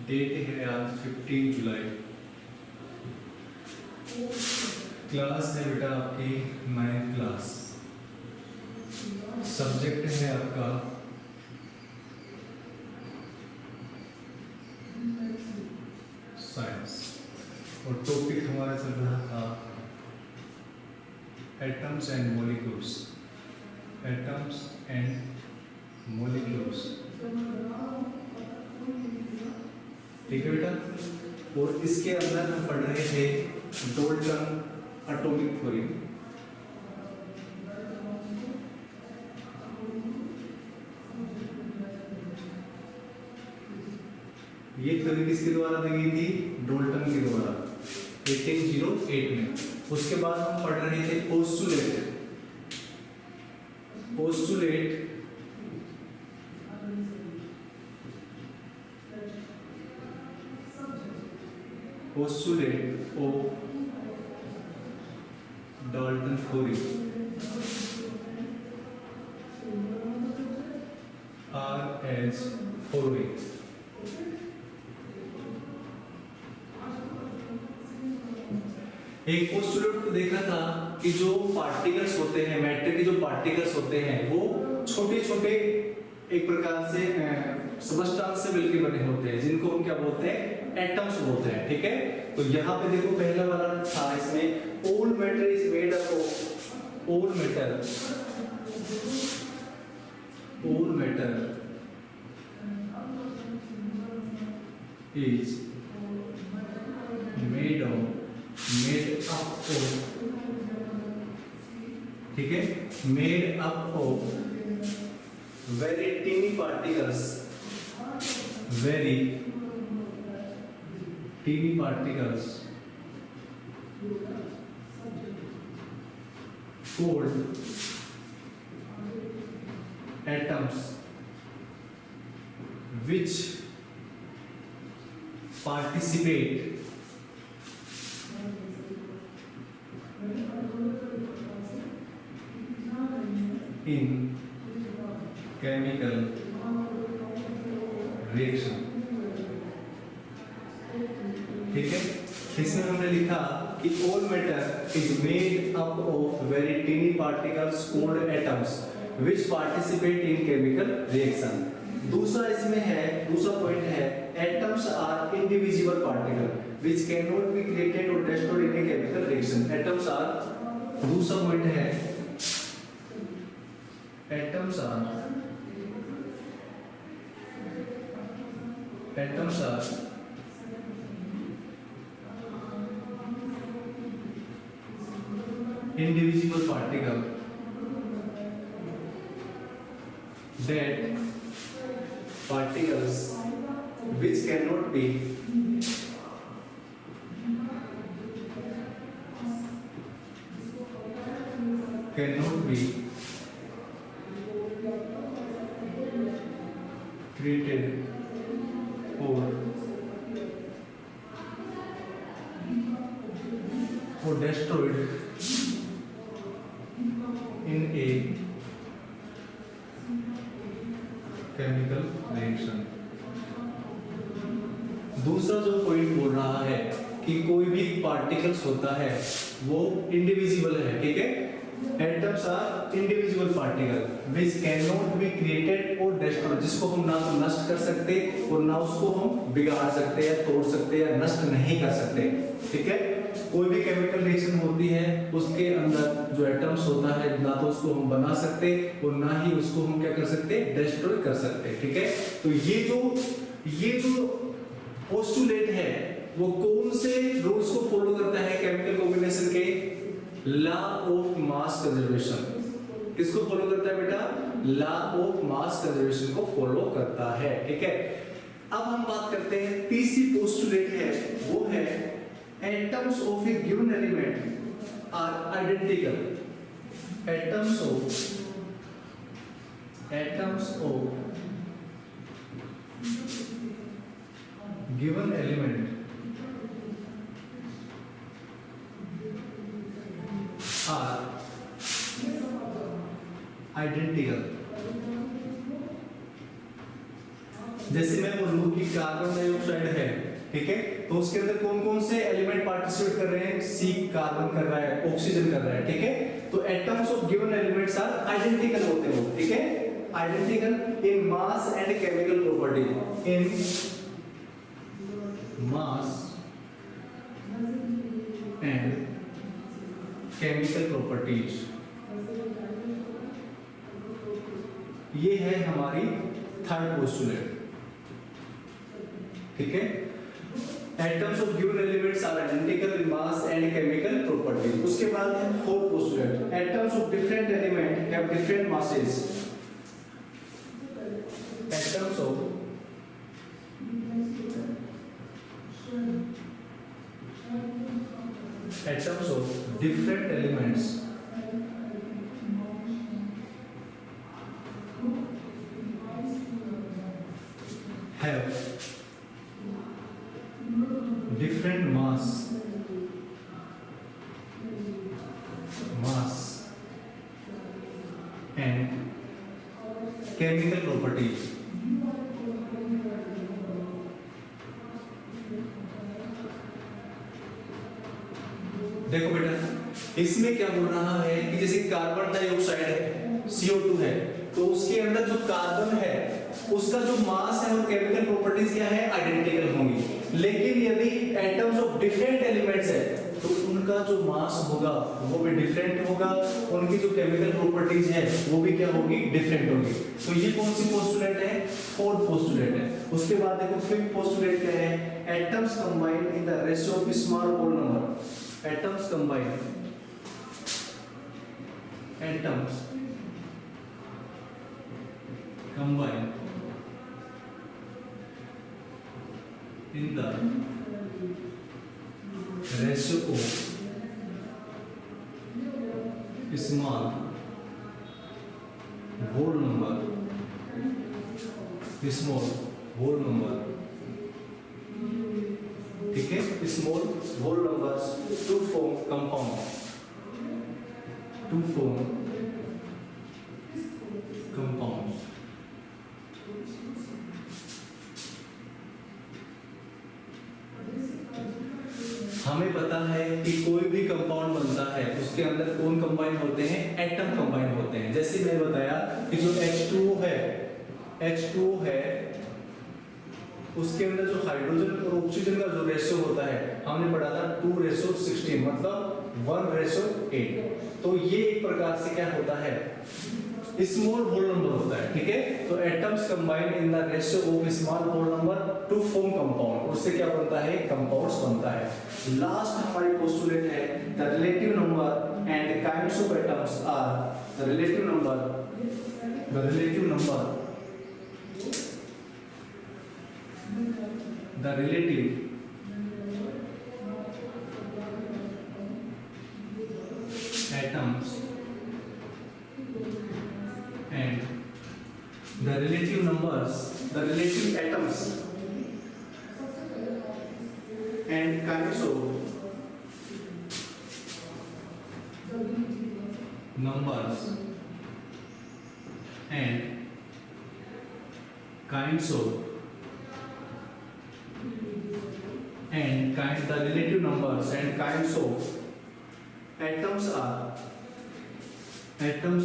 Date है आज 15 जुलाई। Class है बेटा आपकी 9th क्लास। सब्जेक्ट है आपका साइंस और टॉपिक हमारा चल रहा था atoms and molecules. Atoms and molecules, ठीक है बेटा। और इसके अंदर हम पढ़ रहे थे डाल्टन एटॉमिक थ्योरी। ये थ्योरी किसके द्वारा दी गई थी? डाल्टन के द्वारा 1808 में। उसके बाद हम पढ़ रहे थे postulate. Postulate postulate of Dalton theory are as following. एक पोस्टुलेट को देखा था कि जो पार्टिकल्स होते हैं, मैटर के जो पार्टिकल्स होते हैं वो छोटे छोटे एक प्रकार से सबस्टांस से मिलकर बने होते हैं, जिनको हम क्या बोलते हैं? एटम्स बोलते हैं, ठीक है। तो यहाँ पे देखो पहला वाला था इसमें all matter is made up of, all matter is made up of, ठीक है, made up of very teeny particles, very teeny particles called atoms, which participate in chemical reaction, ठीक है। इसमें हमने लिखा कि all matter is made up of very teeny particles called atoms which participate in chemical reaction। दूसरा इसमें है, दूसरा पॉइंट है atoms are indivisible particle which cannot be created or destroyed in a chemical reaction। atoms are, दूसरा point है atoms are indivisible particle that particles which cannot be created or destroyed in a chemical reaction। दूसरा जो point बोल रहा है कि कोई भी पार्टिकल्स होता है वो इंडिविजिबल है, ठीक है। Atoms are individual particle which can not be created और डिस्ट्रॉयड, जिसको हम ना तो नष्ट कर सकते और ना उसको हम बिगाड़ सकते या तोड़ सकते या नष्ट नहीं कर सकते, ठीक है। कोई भी केमिकल रिएक्शन होती है उसके अंदर जो एटम्स होता है ना तो उसको हम बना सकते और ना ही उसको हम क्या कर सकते? डिस्ट्रॉय कर सकते, ठीक है। तो ये जो पोस्टुलेट है वो कौन से रूल्स को फॉलो करता है? केमिकल कॉम्बिनेशन के लॉ ऑफ मास कंजर्वेशन। किसको फॉलो करता है बेटा? लॉ ऑफ मास कंजर्वेशन को फॉलो करता है, ठीक है। अब हम बात करते हैं तीसरी पोस्टुलेट है, वो है atoms of a given element are identical। atoms of given element are identical जैसे मैं बोलूं कि कार्बन डाइऑक्साइड है, ठीक है, तो उसके अंदर कौन कौन से एलिमेंट पार्टिसिपेट कर रहे हैं? सी कार्बन कर रहा है, ऑक्सीजन कर रहा है, ठीक है। तो atoms of given elements are identical होते हैं वो, ठीक है, identical in mass and chemical property, in mass and chemical properties. ये है हमारी थर्ड पोस्टुलेट, ठीक है। Atoms of given elements are identical in mass and chemical properties. उसके बाद है fourth postulate, atoms of different element have different masses. Atoms of different elements have different mass and chemical properties। देखो बेटा, इसमें क्या बोल रहा है कि जैसे कार्बन डाइऑक्साइड है, CO2 है, तो उसके अंदर जो कार्बन है उसका जो मास है और केमिकल प्रॉपर्टीज क्या है? आइडेंटिकल होंगी। लेकिन यदि एटम्स ऑफ डिफरेंट एलिमेंट्स है तो उनका जो मास होगा वो भी डिफरेंट होगा, उनकी जो केमिकल प्रॉपर्टीज है वो भी क्या होगी? डिफरेंट होगी। तो ये कौन सी पोस्टुलेट है? फोर्थ पोस्टुलेट है। उसके बाद देखो फिफ्थ पोस्टुलेट क्या है? Atoms combine in the ratio of small whole number. Atoms combine in the ratio of small whole number, ठीक है, small whole numbers to form compound, हमें पता है कि कोई भी कंपाउंड बनता है उसके अंदर कौन कंबाइन होते हैं? एटम कंबाइन होते हैं। जैसे मैंने बताया कि जो H2O है उसके अंदर जो हाइड्रोजन और ऑक्सीजन का जो रेशियो होता है हमने पढ़ा था 2:16, मतलब 1:8। तो ये एक प्रकार से क्या होता है? स्मॉल होल नंबर होता है, ठीक है। तो atoms combine in the ratio of small whole number to form compound. उससे क्या बनता है? कंपाउंड्स बनता है। लास्ट हमारी पोस्टुलेट है the relative number and kinds of atoms are the relative number atoms and the relative atoms and kinds of numbers and kinds of the relative numbers and kinds of atoms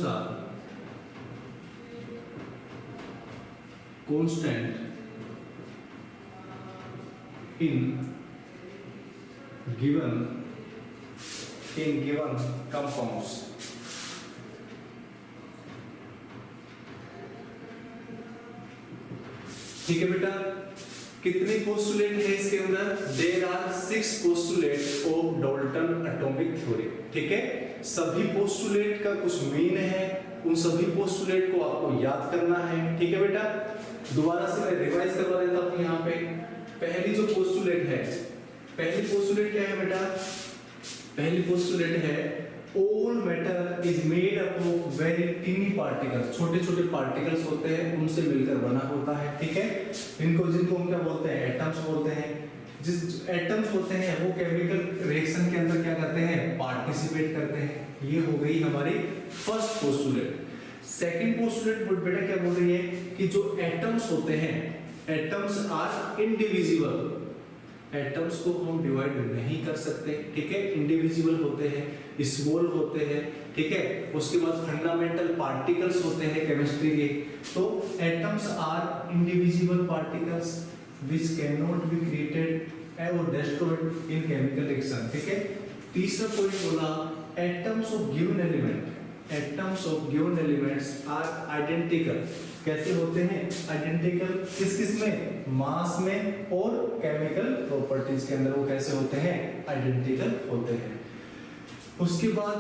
are constant in given compounds। ठीक है बेटा, कितने postulate है इसके अंदर? There are 6 postulate of Dalton atomic theory, ठीक है। सभी पोस्टुलेट का कुछ मीन है, उन सभी पोस्टुलेट को आपको याद करना है, ठीक है बेटा। दोबारा से मैं रिवाइज करवा देता हूं। यहाँ पे पहली जो पोस्टुलेट है, पहली पोस्टुलेट क्या है बेटा? पहली पोस्टुलेट है all matter is made up of very tiny particles. छोटे छोटे पार्टिकल्स होते हैं, उनसे मिलकर बना होता है, ठीक है। जिनको हम क्या बोलते हैं? एटम्स बोलते हैं। जिस एटम्स होते हैं वो केमिकल रिएक्शन के अंदर क्या करते हैं? पार्टिसिपेट करते हैं। ये हो गई हमारी फर्स्ट पोस्टुलेट। सेकंड पोस्टुलेट बेटा क्या बोल रही है कि जो एटम्स होते हैं एटम्स आर इंडिविजिबल, एटम्स को हम डिवाइड नहीं कर सकते, ठीक है, इंडिविजिबल होते हैं, स्मॉल होते हैं, ठीक है। उसके बाद फंडामेंटल पार्टिकल्स होते हैं केमिस्ट्री के। तो atoms are indivisible particles which can not be created और डिस्ट्रॉयड इन केमिकल रिएक्शन, ठीक है। तीसरा पॉइंट बोला atoms of given element, atoms of given elements are identical, कैसे होते हैं आइडेंटिकल, किस किस में, मास में और केमिकल प्रॉपर्टीज के अंदर वो कैसे होते हैं आइडेंटिकल होते हैं। उसके बाद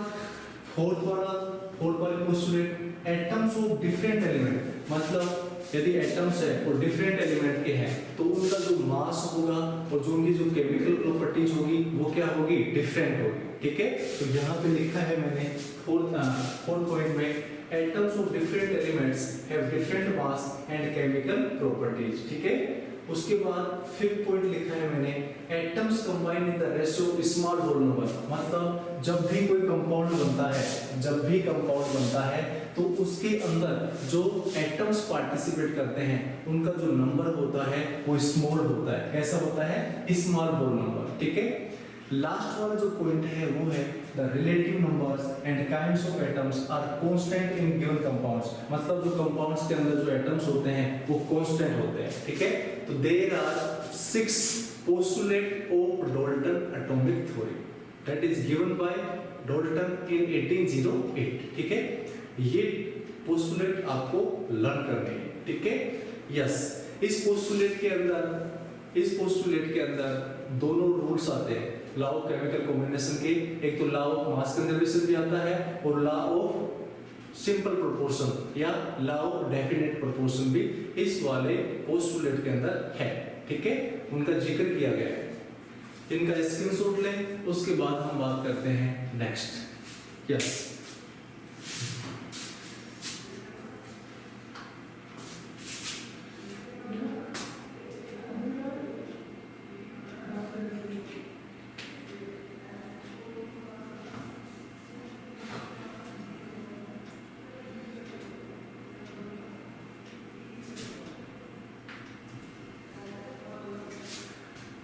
फोर्थ वाला postulate atoms of different element, मतलब यदि एटम्स है और डिफरेंट एलिमेंट के हैं तो उनका जो मास होगा और जो उनकी जो केमिकल प्रॉपर्टीज होगी वो क्या होगी, डिफरेंट होगी, ठीक है। तो यहाँ पे लिखा है मैंने फोर्थ पॉइंट में atoms of different elements have different mass and chemical properties, ठीक है। उसके बाद फिफ्थ पॉइंट लिखा है मैंने atoms combine in the ratio small whole number, मतलब जब भी कोई कंपाउंड बनता है, जब भी कंपाउंड बनता है तो उसके अंदर जो एटम्स पार्टिसिपेट करते हैं उनका जो नंबर होता है वो स्मॉल होता है, कैसा होता है स्मॉल होल नंबर, ठीक है। लास्ट वाला जो पॉइंट है वो है the relative numbers and kinds of atoms are constant in given compounds, मतलब जो कंपाउंड्स के अंदर जो एटम्स होते हैं वो कांस्टेंट होते हैं, ठीक है। तो there are 6 postulate of Dalton atomic theory that is given by Dalton in 1808, ठीक है। ये पोस्टुलेट आपको लर्न करने हैं, ठीक है। यस, इस पोस्टुलेट के अंदर दोनों रूल्स आते हैं लॉ ऑफ केमिकल कॉम्बिनेशन के, एक तो लॉ ऑफ मास कंजर्वेशन भी आता है और लॉ ऑफ सिंपल प्रोपोर्शन या लॉ ऑफ डेफिनेट प्रोपोर्शन भी इस वाले पोस्टुलेट के अंदर है, ठीक है। उनका जिक्र किया गया है, इनका स्क्रीनशॉट लें, उसके बाद हम बात करते हैं नेक्स्ट। यस,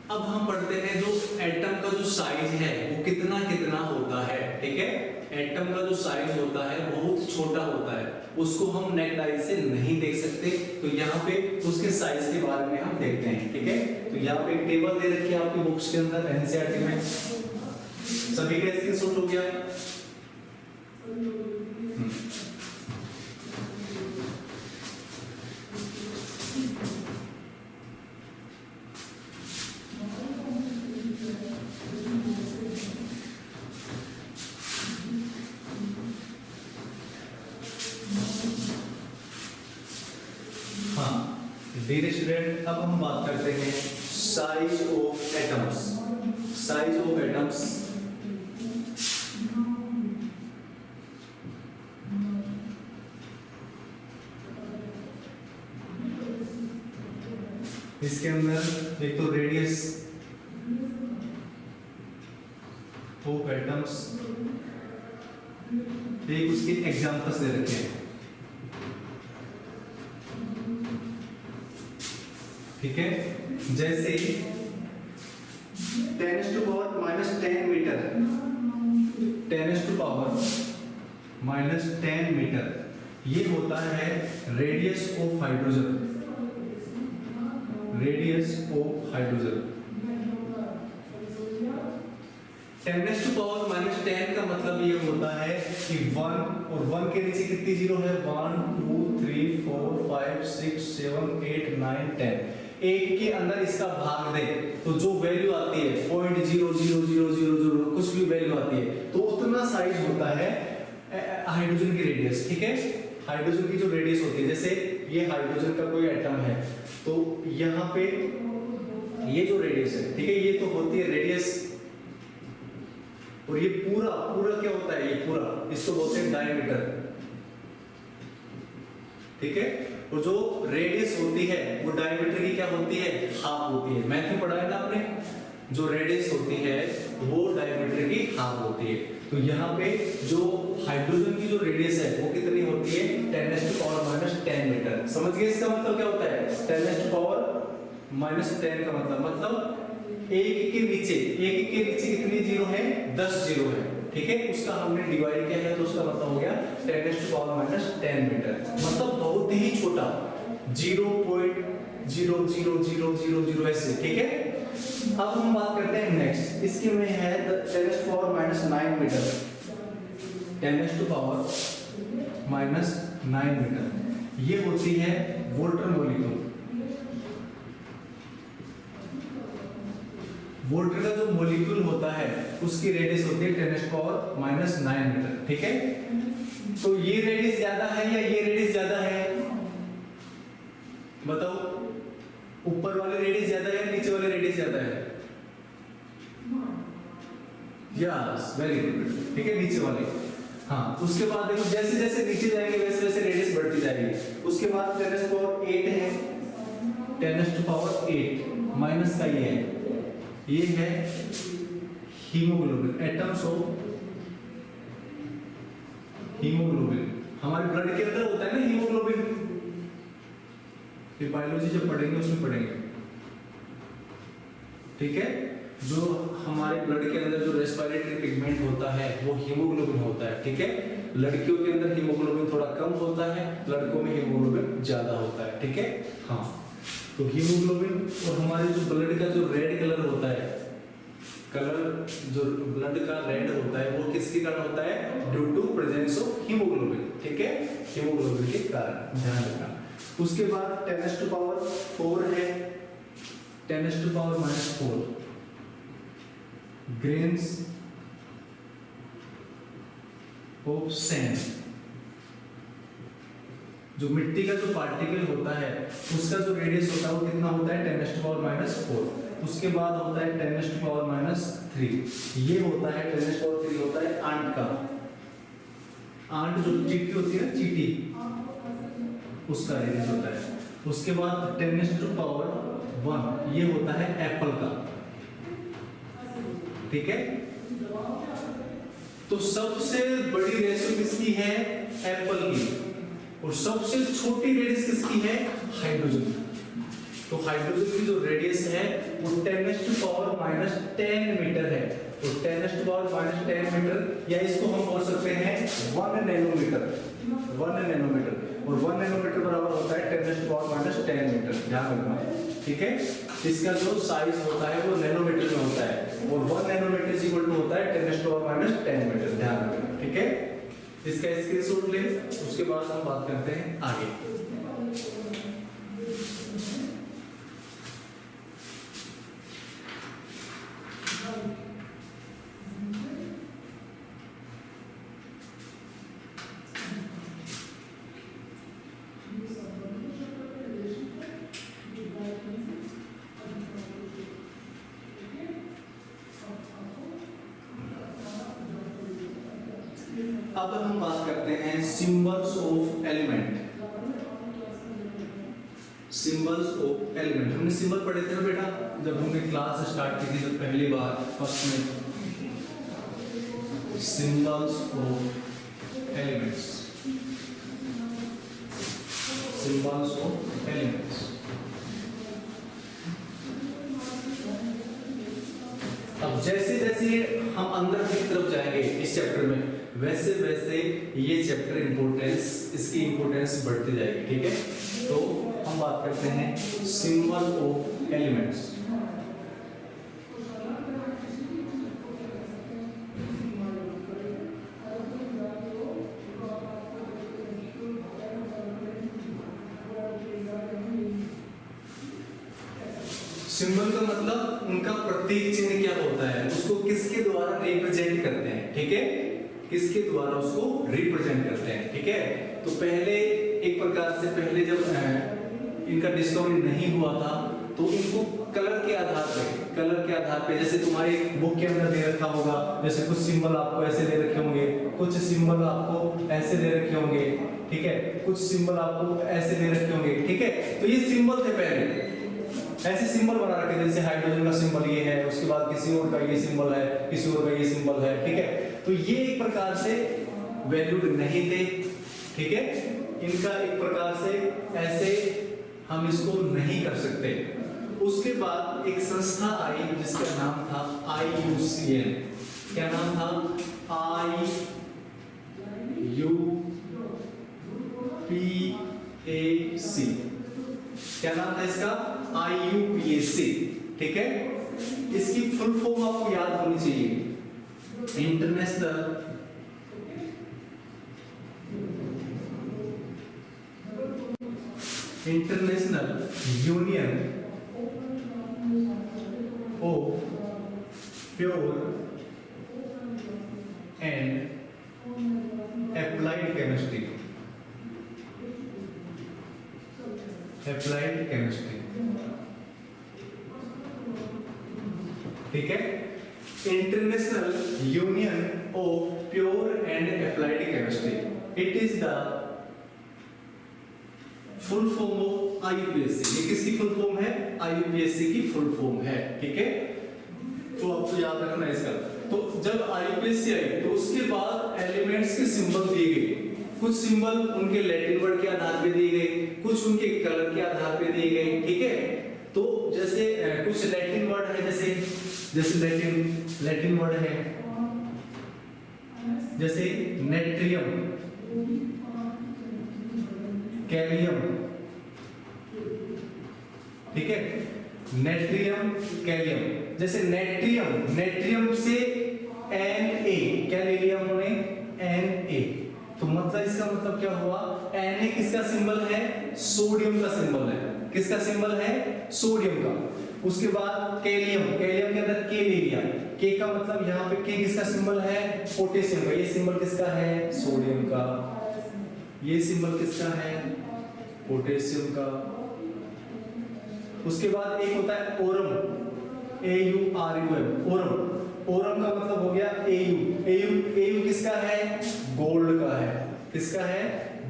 अब हम पढ़ते हैं जो एटम का जो साइज है वो कितना कितना होता है, ठीक है। एटम का जो साइज होता है बहुत छोटा होता है, उसको हम नेक्ड आई से नहीं देख सकते, तो यहाँ पे उसके साइज के बारे में हम देखते हैं, ठीक है। तो यहाँ पे एक टेबल दे रखी है आपकी बुक्स के अंदर एनसीईआरटी में, सभी का स्क्रीनशॉट हो गया। डियर स्टूडेंट, अब हम बात करते हैं size of atoms. Size of atoms इसके अंदर एक तो रेडियस ऑफ एटम्स, एक उसके एग्जांपल्स दे रखे हैं, ठीक है। जैसे 10 to power minus 10 metre, 10 to power minus 10 metre, ये होता है radius of hydrogen, radius of hydrogen. 10 to power minus 10 का मतलब ये होता है कि 1 और 1 के नीचे कितनी जीरो है, 1 2 3 4 5 6 7 8 9 10, एक के अंदर इसका भाग दे तो जो वैल्यू आती है 0.00000 कुछ भी वैल्यू आती है तो उतना साइज होता है हाइड्रोजन की रेडियस, ठीक है। हाइड्रोजन की जो रेडियस होती है, जैसे ये हाइड्रोजन का कोई एटम है तो यहाँ पे ये जो रेडियस है, ठीक है, ये तो होती है रेडियस, और ये पूरा पूरा क्या होता है, ये पूरा इसको बोलते हैं डायमीटर, ठीक है। और जो रेडियस होती है वो डायमीटर की क्या होती है, हाफ होती है। मैथ में पढ़ा है ना आपने, जो रेडियस होती है वो डायमीटर की हाफ होती है। तो यहाँ पे जो हाइड्रोजन की जो रेडियस है वो कितनी होती है 10⁻⁻10 मीटर। समझ गए इसका मतलब क्या होता है 10⁻⁻10 का मतलब एक के नीचे कितनी जीरो है 10 जीरो है, ठीक है। उसका हमने डिवाइड किया है तो उसका मतलब हो गया 10⁻⁻10 मीटर, मतलब बहुत ही छोटा 0.00000 ऐसे, ठीक है। अब हम बात करते हैं नेक्स्ट, इसके में है 10⁻⁹ मीटर, 10⁻⁹ मीटर, ये होती है वोल्टर मॉलिक्यूल। वोल्टर का जो मॉलिक्यूल होता है उसकी रेडियस होती है 10⁻⁹ मीटर, ठीक है। तो ये रेडियस ज्यादा है या ये रेडियस ज्यादा है, बताओ। ऊपर वाले रेडियस ज्यादा है या नीचे वाले रेडियस ज्यादा है? यस, वेरी गुड, ठीक है, नीचे वाले। हाँ, उसके बाद देखो जैसे जैसे नीचे जाएंगे वैसे वैसे रेडियस बढ़ती जाएगी। उसके बाद 10⁸ है, 10⁸ माइनस का ये है हीमोग्लोबिन, एटम्स ऑफ हीमोग्लोबिन। हमारे ब्लड के अंदर होता है ना हीमोग्लोबिन, ये बायोलॉजी जब पढ़ेंगे उसमें पढ़ेंगे, ठीक है। जो हमारे ब्लड के अंदर जो रेस्पिरेटरी पिगमेंट होता है वो हीमोग्लोबिन होता है, ठीक है। लड़कियों के अंदर हीमोग्लोबिन थोड़ा कम होता है, लड़कों में हीमोग्लोबिन ज्यादा होता है, ठीक है। हाँ, तो हीमोग्लोबिन और हमारे जो ब्लड का जो रेड कलर होता है, कलर जो ब्लड का रेड होता है वो किसके कारण होता है? Due to presence of haemoglobin, ठीक है, हीमोग्लोबिन के कारण, ध्यान रखना। उसके बाद 10⁻⁴ है, 10⁻⁻⁴ ग्रेन्स ऑफ सैंड। जो मिट्टी का जो पार्टिकल होता है उसका जो रेडियस होता है वो कितना होता है 10⁻⁴। उसके बाद होता है 10⁻⁻3, ये होता है 10⁻3 होता है आंट का, आंट जो चींटी होती है ना, चींटी, उसका रेडियस होता है। उसके बाद 10⁻1 ये होता है एप्पल का, ठीक है। तो सबसे बड़ी रेडियस किसकी है? एप्पल की। और सबसे छोटी रेडियस किसकी है? हाइड्रोजन। तो हाइड्रोजन की जो रेडियस है वो 10⁻⁻10 मीटर है। तो 10⁻⁻10 मीटर, या इसको हम बोल सकते हैं 1 नैनोमीटर, 1 नैनोमीटर। और 1 नैनोमीटर बराबर होता है 10⁻⁻10 मीटर, ध्यान रखना, ठीक है। इसका जो साइज होता है वो नैनोमीटर में होता है, और 1 नैनोमीटर इज इक्वल टू होता है 10⁻⁻10 मीटर, ध्यान रखना, ठीक है। इसका स्क्रीनशॉट ले, उसके बाद हम बात करते हैं आगे। अब हम बात करते हैं symbols of element. Symbols of element, हमने सिंबल पढ़े थे ना बेटा जब हमने क्लास स्टार्ट की थी, तो पहली बार फर्स्ट में symbols of elements, symbols of elements. अब जैसे जैसे हम अंदर की तरफ जाएंगे इस चैप्टर में, वैसे वैसे ये चैप्टर इंपॉर्टेंस, इसकी इंपॉर्टेंस बढ़ती जाएगी, ठीक है। तो हम बात करते हैं सिंबल ऑफ एलिमेंट्स। सिंबल का मतलब उनका प्रतीक चिन्ह क्या होता है, उसको किसके द्वारा रिप्रेजेंट करते हैं, ठीक है, किसके द्वारा उसको रिप्रेजेंट करते हैं, ठीक है। तो पहले एक प्रकार से, पहले जब इनका डिस्कवरी नहीं हुआ था तो इनको कलर के आधार पे, जैसे तुम्हारी बुक के अंदर दे रखा होगा, जैसे कुछ सिंबल आपको ऐसे दे रखे होंगे, कुछ सिंबल आपको ऐसे दे रखे होंगे, ठीक है, कुछ सिंबल आपको ऐसे दे रखे होंगे, ठीक है। तो ये सिंबल थे, पहले ऐसे सिंबल बना रखे, जैसे हाइड्रोजन का सिंबल ये है, उसके बाद किसी और का ये सिंबल है, किसी और का ये सिंबल है, ठीक है। तो ये एक प्रकार से वैल्यूड नहीं थे, ठीक है, इनका एक प्रकार से ऐसे हम इसको नहीं कर सकते। उसके बाद एक संस्था आई जिसका नाम था IUCN। क्या नाम था? IUPAC। क्या नाम था इसका? IUPAC, ठीक है। इसकी फुल फॉर्म आपको याद होनी चाहिए, international union of pure and applied chemistry. Applied chemistry, ठीक है। International union of pure and applied chemistry, it is the full form of IUPAC। ये किसकी फुल फॉर्म है? IUPAC की फुल फॉर्म है, ठीक है। तो आपको याद रखना है इसका। तो जब IUPAC आई तो उसके बाद एलिमेंट्स के सिंबल दिए गए। कुछ सिंबल उनके लैटिन वर्ड के आधार पे दिए गए, कुछ उनके कलर के आधार पे दिए गए, ठीक है। तो जैसे कुछ लैटिन वर्ड है, जैसे लैटिन वर्ड है, जैसे नेट्रियम, कैलियम, ठीक है, नेट्रियम, कैलियम। जैसे नेट्रियम से Na, क्या ले लिया हमने? Na। तो मतलब इसका मतलब क्या हुआ? Na किसका सिंबल है? सोडियम का सिंबल है। किसका सिंबल है? सोडियम का। उसके बाद कैलियम के अंदर K ले लिया। K का मतलब यहाँ पे K किसका सिंबल है? पोटेशियम का। ये सिंबल किसका है? सोडियम का। ये सिंबल किसका है? पोटेशियम का। उसके बाद एक होता है ओरम, AURUM, ओरम का मतलब हो गया AU किसका है? गोल्ड का है। किसका है?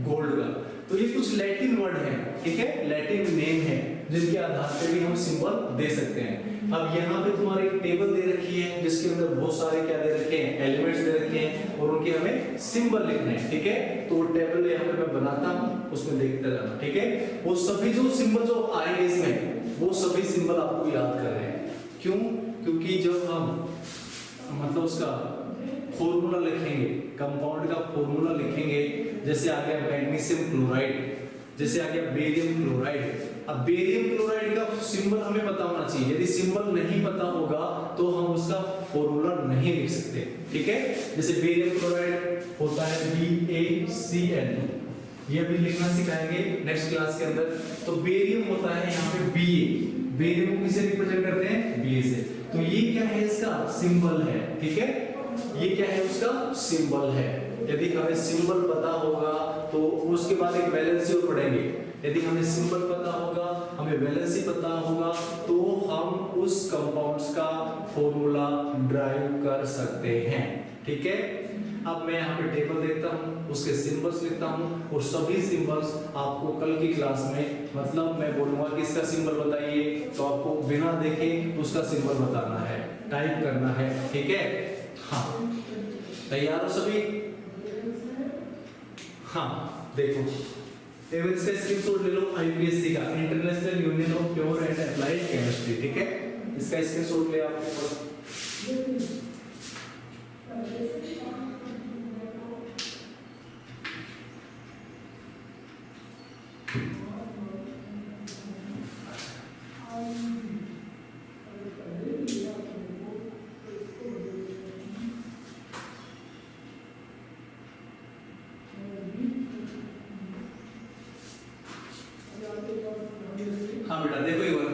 गोल्ड का। तो ये कुछ लैटिन वर्ड है, ठीक है, लैटिन नेम है जिनके आधार पे भी हम सिंबल दे सकते हैं। अब यहाँ पे तुम्हारे एक टेबल दे रखी है जिसके अंदर बहुत सारे क्या दे रखे हैं? एलिमेंट्स दे रखे हैं और उनके हमें सिंबल लिखने हैं, ठीक है। तो टेबल यहाँ पे मैं बनाता हूँ, उसमें देखते रहना, ठीक है। वो सभी जो सिंबल जो आएंगे इसमें, वो सभी सिंबल आपको याद कर रहे हैं। क्यों? क्योंकि जब हम मतलब उसका फॉर्मूला लिखेंगे, कंपाउंड का फॉर्मूला लिखेंगे, जैसे आ गया मैग्नीशियम क्लोराइड, जैसे आ गया बेरियम क्लोराइड। अब बेरियम क्लोराइड का सिंबल हमें पता होना चाहिए। यदि सिंबल नहीं पता होगा तो हम उसका फॉर्मूला नहीं लिख सकते, ठीक है। जैसे बेरियम क्लोराइड होता है BaCl, ये भी लिखना सिखाएंगे नेक्स्ट क्लास के अंदर। तो बेरियम होता है यहाँ पे Ba, बेरियम को किसे रिप्रेजेंट करते हैं? Ba से। तो ये क्या है? इसका सिंबल है, ठीक है। ये क्या है? उसका सिंबल है। यदि हमें सिंबल पता होगा तो उसके बाद एक वैलेंसी और पढ़ेंगे। यदि हमें सिंबल पता होगा, हमें वैलेंसी पता होगा, तो हम उस कंपाउंड्स का फॉर्मूला ड्राइव कर सकते हैं, ठीक है। अब मैं यहाँ पे टेबल देखता हूँ, उसके सिंबल्स लिखता हूँ और सभी सिंबल्स आपको कल की क्लास में, मतलब मैं बोलूंगा कि इसका सिंबल बताइए, तो आपको बिना देखे उसका सिंबल बताना है, टाइप करना है, ठीक है। हाँ, तैयार हो सभी? हाँ, देखो इसका स्क्रीनशॉट ले लो, IUPAC का, international union of pure and applied chemistry, ठीक है। इसका स्क्रीनशॉट ले आप। हाँ बेटा देखो एक बार,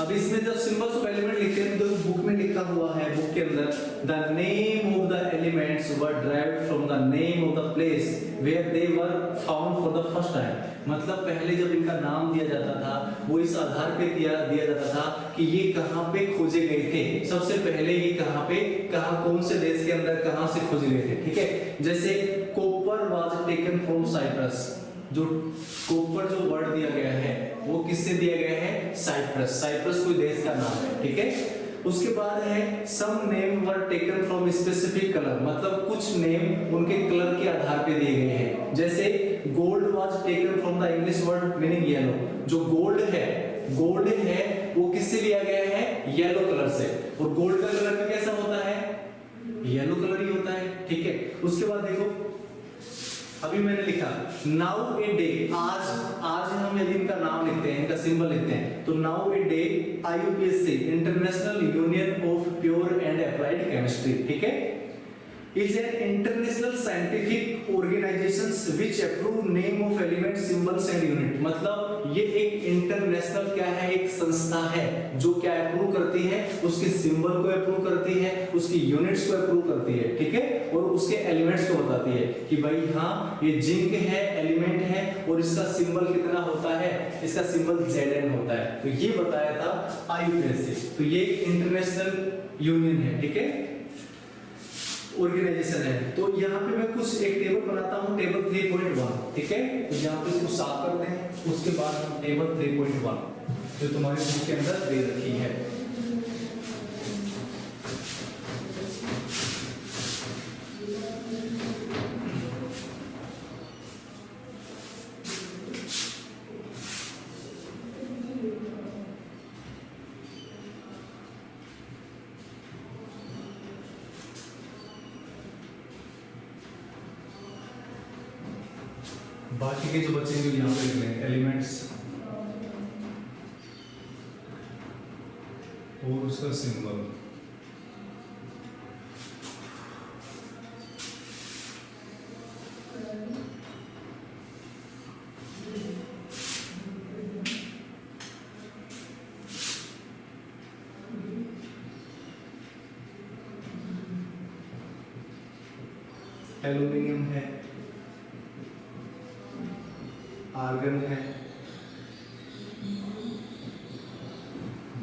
अब इसमें जब सिंबल्स ऑफ एलिमेंट लिखते हैं तो बुक में लिखा हुआ है, बुक के अंदर the name of the elements were derived from the name of the place where they were found for the first time. मतलब पहले जब इनका नाम दिया जाता था वो इस आधार पे दिया जाता था कि ये कहाँ पे खोजे गए थे, सबसे पहले ये कहाँ पे, कौन से देश के अंदर कहाँ से खोजे गए थे, ठीक है। जैसे copper was taken from Cyprus, जो कॉपर जो वर्ड दिया गया है वो किससे दिया गया है? साइप्रस। साइप्रस कोई देश का नाम है, ठीक है। उसके बाद है some name were taken from specific colour, मतलब कुछ नेम उनके कलर के आधार पे दिए गए हैं। जैसे gold was taken from the English word meaning yellow, जो गोल्ड है वो किससे लिया गया है, येलो कलर से, और गोल्ड का कलर भी कैसा होता है, येलो कलर ही होता है, ठीक है। उसके बाद देखो अभी मैंने लिखा नाउ ए डे, आज हम यदि इनका नाम लिखते हैं, इनका सिंबल लिखते हैं, तो now a day IUPAC international union of pure and applied chemistry, ठीक है, is an international scientific organizations which approve name of element symbols and unit, मतलब ये एक इंटरनेशनल क्या है, एक संस्था है जो क्या अप्रूव करती है, उसके सिंबल को अप्रूव करती है, उसकी यूनिट्स को अप्रूव करती है, ठीक है, और उसके एलिमेंट्स को बताती है कि भाई हाँ ये जिंक है, एलिमेंट है, और इसका सिंबल कितना होता है, इसका सिंबल Zn होता है। तो ये बताया था IUPAC, तो ये इंटरनेशनल यूनियन है, ठीक है, ऑर्गेनाइजेशन है। तो यहाँ पे मैं कुछ एक टेबल बनाता हूँ, टेबल 3.1, ठीक है, तो यहाँ पे इसको साफ करते हैं, उसके बाद हम टेबल 3.1 जो तुम्हारे बुक के अंदर दे रखी है। बाकी के जो बच्चे यहाँ पे लिख लेंगे एलिमेंट्स और उसका सिंबल। एल्यूमिनियम है, आर्गन है,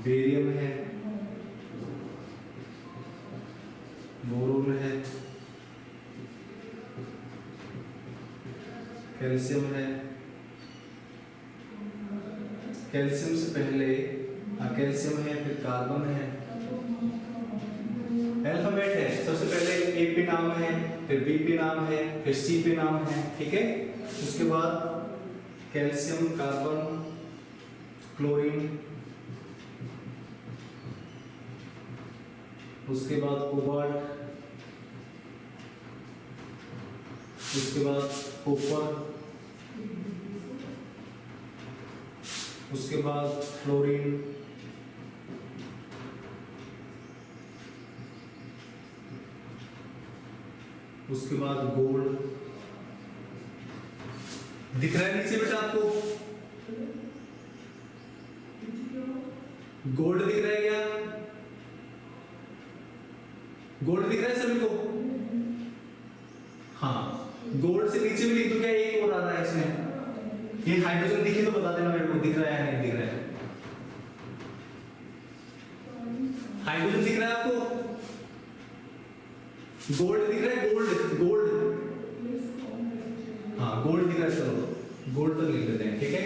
बेरियम है, बोरोन है, कैल्शियम है। कैल्शियम से पहले कैल्शियम है, फिर कार्बन है, अल्फाबेट है, सबसे पहले ए पे नाम है, फिर बी पे नाम है, फिर सी पे नाम है, ठीक है। उसके बाद कैल्शियम, कार्बन, क्लोरीन, उसके बाद कोबाल्ट, उसके बाद कॉपर, उसके बाद फ्लोरीन, उसके बाद गोल्ड। दिख रहा है नीचे बेटा आपको गोल्ड दिख रहा है क्या, गोल्ड दिख रहा है सभी को, हाँ, गोल्ड से नीचे भी लिख दो क्या, एक और आ रहा है इसमें, ये हाइड्रोजन दिखे तो बता देना मेरे को दिख रहा है या नहीं दिख रहा है। हाइड्रोजन दिख रहा है आपको, गोल्ड दिख रहा है, गोल्ड गोल्ड, हाँ गोल्ड दिख रहा है, चलो गोल्ड तक लिख लेते हैं, ठीक है।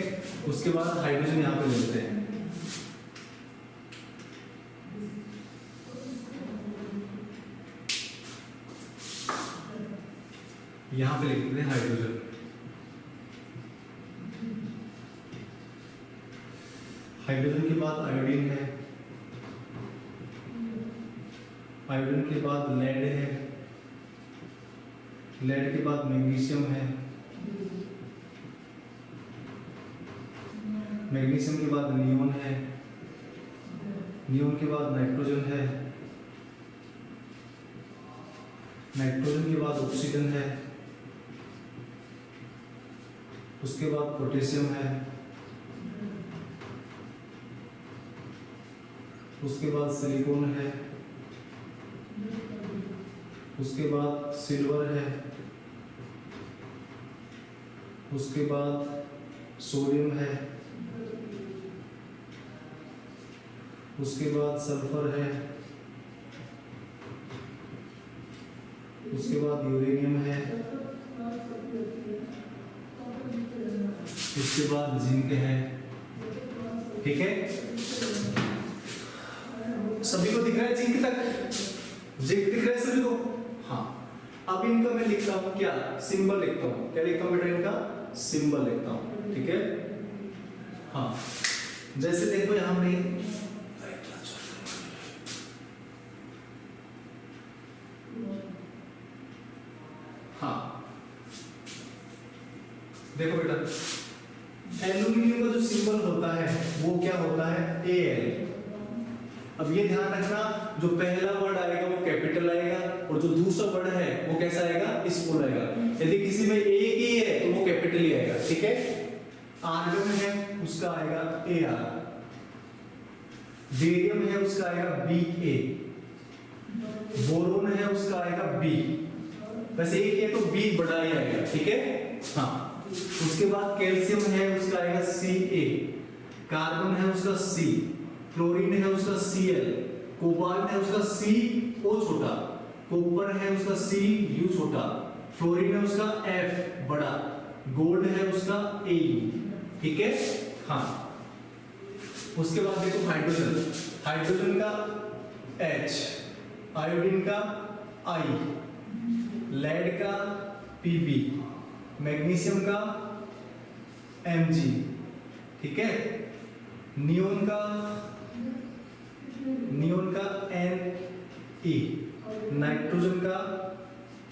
उसके बाद हाइड्रोजन यहाँ पे ले लेते हैं, यहाँ पे लिख लेते हैं हाइड्रोजन। हाइड्रोजन के बाद आयोडीन है, आयोडीन के बाद लेड है, लेड के बाद मैग्नीशियम है, मैग्नीशियम के बाद नियोन है, नियोन के बाद नाइट्रोजन है, नाइट्रोजन के बाद ऑक्सीजन है, उसके बाद पोटेशियम है, उसके बाद सिलिकॉन है, उसके बाद सिल्वर है, उसके बाद सोडियम है, उसके बाद सल्फर है, उसके बाद यूरेनियम है, इसके बाद जिंक है, ठीक है। सभी को दिख रहा है जिंक तक? जिंक दिख रहा है सभी को? हाँ। अब इनका मैं लिखता हूँ क्या, सिंबल लिखता हूँ। क्या लिखता हूँ बेटा? इनका सिंबल लिखता हूँ, ठीक है। हाँ, जैसे देखो यहाँ पे हाँ, देखो बेटा एल्यूमिनियम का जो सिंबल होता है वो क्या होता है? Al। अब ये ध्यान रखना, जो पहला वर्ड आएगा वो कैपिटल आएगा और जो दूसरा वर्ड है वो कैसा आएगा? स्मॉल आएगा। यदि किसी में एक ही है तो वो कैपिटल ही आएगा, ठीक है। आर्गन है उसका आएगा Ar, बेरियम है उसका आएगा Ba, बोरोन है उसका आएगा B। बस एक ही है तो B बड़ा ही आएगा, ठीक है। हाँ, उसके बाद कैल्शियम है उसका आएगा Ca, कार्बन है उसका C, क्लोरीन है उसका Cl, कोबाल्ट है उसका CO छोटा, कॉपर है उसका Cu छोटा, फ्लोरीन है उसका F बड़ा, गोल्ड है उसका Au, ठीक है। हाँ, उसके बाद देखो हाइड्रोजन, हाइड्रोजन का H, आयोडीन का I, लेड का Pb, मैग्नीशियम का Mg, ठीक है। नियोन का Ne, नाइट्रोजन का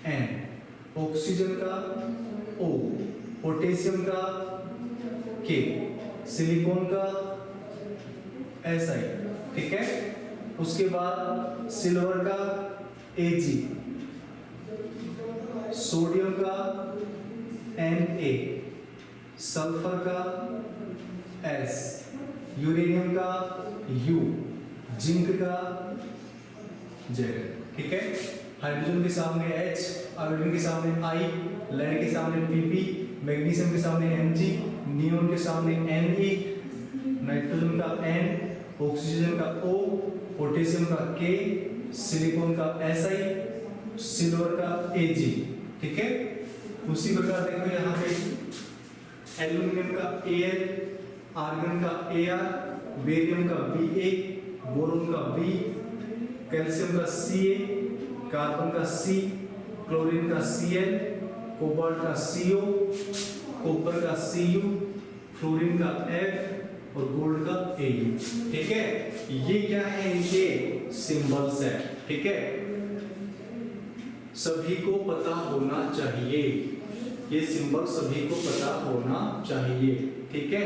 N, ऑक्सीजन का O, पोटेशियम का K, सिलिकॉन का Si, ठीक है। उसके बाद सिल्वर का Ag, सोडियम का Na, सल्फर का S, यूरेनियम का U, जिंक का Z, ठीक है। हाइड्रोजन के सामने H, आयोडीन के सामने I, लेड के सामने Pb, मैग्नीशियम के सामने Mg, नियोन के सामने Ne, नाइट्रोजन का N, ऑक्सीजन का O, पोटेशियम का K, सिलिकॉन का Si, सिल्वर का Ag, ठीक है। उसी प्रकार देखो यहाँ पे एल्यूमिनियम का Al, आर्गन का Ar, बेरियम का Ba, बोरोन का B, कैल्शियम का Ca, कार्बन का C, क्लोरीन का Cl, कोबाल्ट का CO, कॉपर का Cu, फ्लोरीन का F और गोल्ड का Au, ठीक है। ये क्या है? इनके सिंबल्स है, ठीक है। सभी को पता होना चाहिए, ये सिंबल सभी को पता होना चाहिए, ठीक है।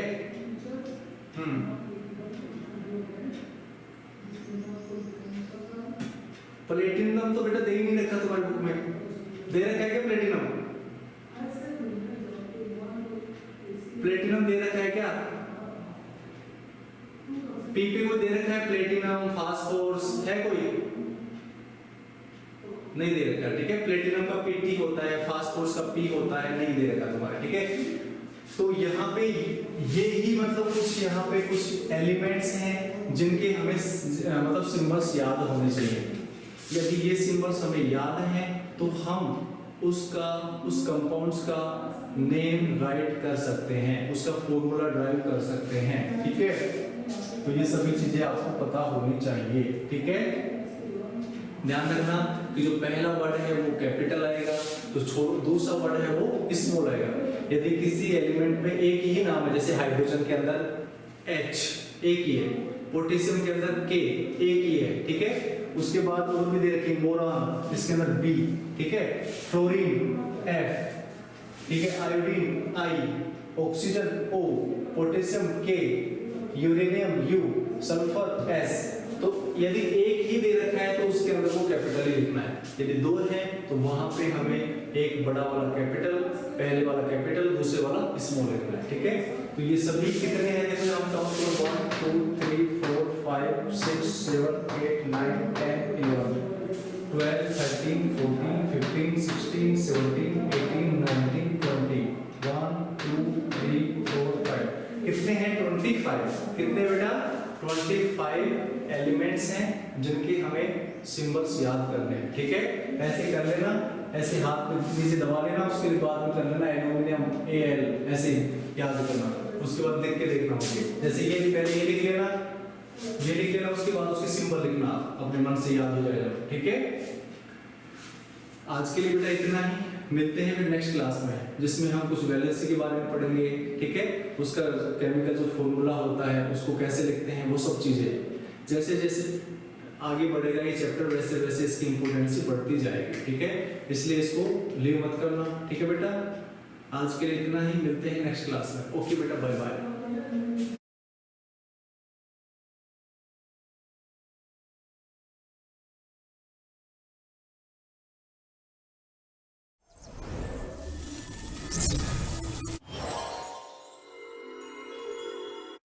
प्लेटिनम तो बेटा दे ही नहीं रखा तुम्हारी बुक में, दे रखा है क्या प्लेटिनम? प्लेटिनम दे रखा है क्या? पीपी को दे रखा है प्लेटिनम, फास्फोरस है कोई? नहीं दे रखा, ठीक है। प्लेटिनम का Pt होता है, फास्फोरस का P होता है, नहीं दे रखा तुम्हारा, ठीक है। तो यहाँ पे ये ही मतलब कुछ यहाँ पे कुछ एलिमेंट्स हैं जिनके हमें मतलब सिंबल्स याद होने चाहिए। यदि ये सिंबल्स हमें याद हैं तो हम उस कंपाउंड्स का नेम राइट कर सकते हैं, उसका फॉर्मूला ड्राइव कर सकते हैं, ठीक है। तो ये सभी चीजें आपको पता होनी चाहिए, ठीक है। ध्यान रखना कि जो पहला वर्ड है वो कैपिटल आएगा, तो दूसरा वर्ड है वो स्मॉल आएगा। यदि किसी एलिमेंट में एक ही नाम है, जैसे हाइड्रोजन के अंदर H एक ही है, पोटेशियम के अंदर K एक ही है, ठीक है। उसके बाद और भी दे रखे बोरान, इसके अंदर B, ठीक है। फ्लोरीन F, ठीक है। Iodine I, oxygen O, potassium K, uranium U, sulphur S। तो यदि एक ही दे रखा है तो उसके अंदर वो कैपिटल ही लिखना है। यदि दो है तो वहां पे हमें एक बड़ा वाला कैपिटल, पहले वाला कैपिटल, दूसरे वाला स्मॉल लिखना है, ठीक है। तो ये सभी कितने हैं देखो, हम काउंट करो 1 2 3 4 5 6 7 8 9 10 11 12 13 14 15 16 17 18 19 20 1 2 3 4 5 कितने हैं? 25। कितने बेटा? 25 एलिमेंट्स हैं जिनके हमें सिंबल्स याद करने हैं, ठीक है। ऐसे कर लेना, ऐसे हाथ में नीचे दबा लेना, उसके बाद में कर लेना एल्यूमिनियम Al, ऐसे याद करना। उसके बाद देख के देखना होगा, जैसे ये पहले ये लिख लेना, ये लिख लेना, उसके बाद उसके सिंबल लिखना, अपने मन से याद हो जाएगा, ठीक है। आज के लिए बेटा इतना ही, मिलते हैं फिर नेक्स्ट क्लास में, जिसमें हम कुछ वैलेंसी के बारे में पढ़ेंगे, ठीक है। उसका केमिकल जो फॉर्मूला होता है उसको कैसे लिखते हैं, वो सब चीजें जैसे जैसे आगे बढ़ेगा ये चैप्टर वैसे वैसे इसकी इंपोर्टेंस बढ़ती जाएगी, ठीक है। इसलिए इसको लीव मत करना, ठीक है बेटा। आज के लिए इतना ही, मिलते हैं नेक्स्ट क्लास में। ओके बेटा, बाय बाय।